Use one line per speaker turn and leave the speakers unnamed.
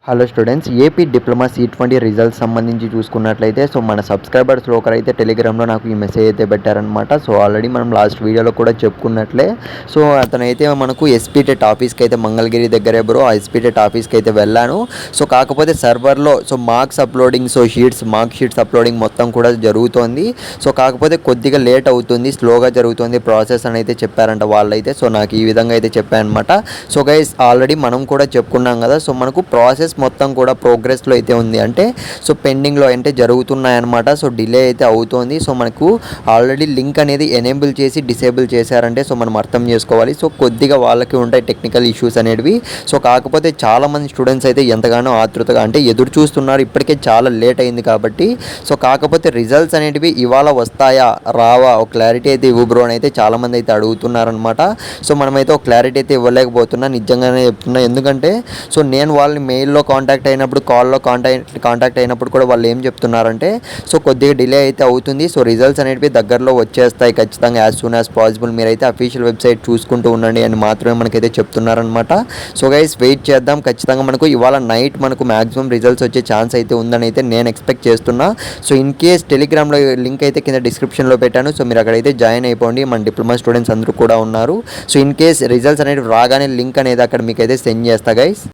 Hello students, AP diploma C20 results సంబంధించి చూసుకున్నట్లయితే మన సబ్స్క్రైబర్స్లో ఒకరైతే టెలిగ్రామ్లో నాకు ఈ మెసేజ్ అయితే పెట్టారనమాట. ఆల్రెడీ మనం లాస్ట్ వీడియోలో కూడా చెప్పుకున్నట్లే. అతనైతే మనకు ఎస్పీటెట్ ఆఫీస్కి అయితే మంగళగిరి దగ్గరే బ్రో, ఆ ఎస్పీటెట్ ఆఫీస్కి అయితే వెళ్ళాను. కాకపోతే సర్వర్లో marks uploading, mark sheets uploading మొత్తం కూడా జరుగుతోంది. కాకపోతే కొద్దిగా లేట్ అవుతుంది, స్లోగా జరుగుతుంది ప్రాసెస్ అని అయితే చెప్పారంట వాళ్ళైతే. నాకు ఈ విధంగా అయితే చెప్పారనమాట. గైస్, ఆల్రెడీ మనం కూడా చెప్పుకున్నాం కదా. మనకు ప్రాసెస్ మొత్తం కూడా ప్రోగ్రెస్లో అయితే ఉంది, అంటే పెండింగ్లో అంటే జరుగుతున్నాయన్నమాట. డిలే అయితే అవుతోంది. మనకు ఆల్రెడీ లింక్ అనేది ఎనేబుల్ చేసి డిసేబుల్ చేశారంటే మనం అర్థం చేసుకోవాలి. కొద్దిగా వాళ్ళకి ఉంటాయి టెక్నికల్ ఇష్యూస్ అనేవి. కాకపోతే చాలామంది స్టూడెంట్స్ అయితే ఎంతగానో ఆతృతగా అంటే ఎదురు చూస్తున్నారు. ఇప్పటికే చాలా లేట్ అయింది కాబట్టి. కాకపోతే రిజల్ట్స్ అనేటివి ఇవాళ వస్తాయా రావా ఒక క్లారిటీ అయితే ఇవ్వు బ్రో అని అయితే చాలామంది అయితే అడుగుతున్నారనమాట. మనమైతే ఒక క్లారిటీ అయితే ఇవ్వలేకపోతున్నా, నిజంగానే చెప్తున్నా. ఎందుకంటే నేను వాళ్ళని మెయిల్లో కాంటాక్ట్ అయినప్పుడు, కాల్లో కాంటాక్ట్ అయినప్పుడు కూడా వాళ్ళు ఏం చెప్తున్నారంటే కొద్దిగా డిలే అయితే అవుతుంది. రిజల్ట్స్ అనేవి దగ్గరలో వచ్చేస్తాయి ఖచ్చితంగా, యాజ్ సూన్ యాజ్ పాసిబుల్. మీరైతే అఫీషియల్ వెబ్సైట్ చూసుకుంటూ ఉండండి అని మాత్రమే మనకైతే చెప్తున్నారనమాట. గైస్, వెయిట్ చేద్దాం. ఖచ్చితంగా మనకు ఇవాళ నైట్ మనకు మ్యాక్సిమం రిజల్ట్స్ వచ్చే ఛాన్స్ అయితే ఉందని అయితే నేను ఎక్స్పెక్ట్ చేస్తున్నా. ఇన్ కేస్ టెలిగ్రామ్లో లింక్ అయితే కింద డిస్క్రిప్షన్లో పెట్టాను. మీరు అక్కడైతే జాయిన్ అయిపోండి. మన డిప్లొమా స్టూడెంట్స్ అందరూ కూడా ఉన్నారు. ఇన్ కేస్ రిజల్ట్స్ అనేవి రాగానే లింక్ అనేది అక్కడ మీకు అయితే సెండ్ చేస్తా గైస్.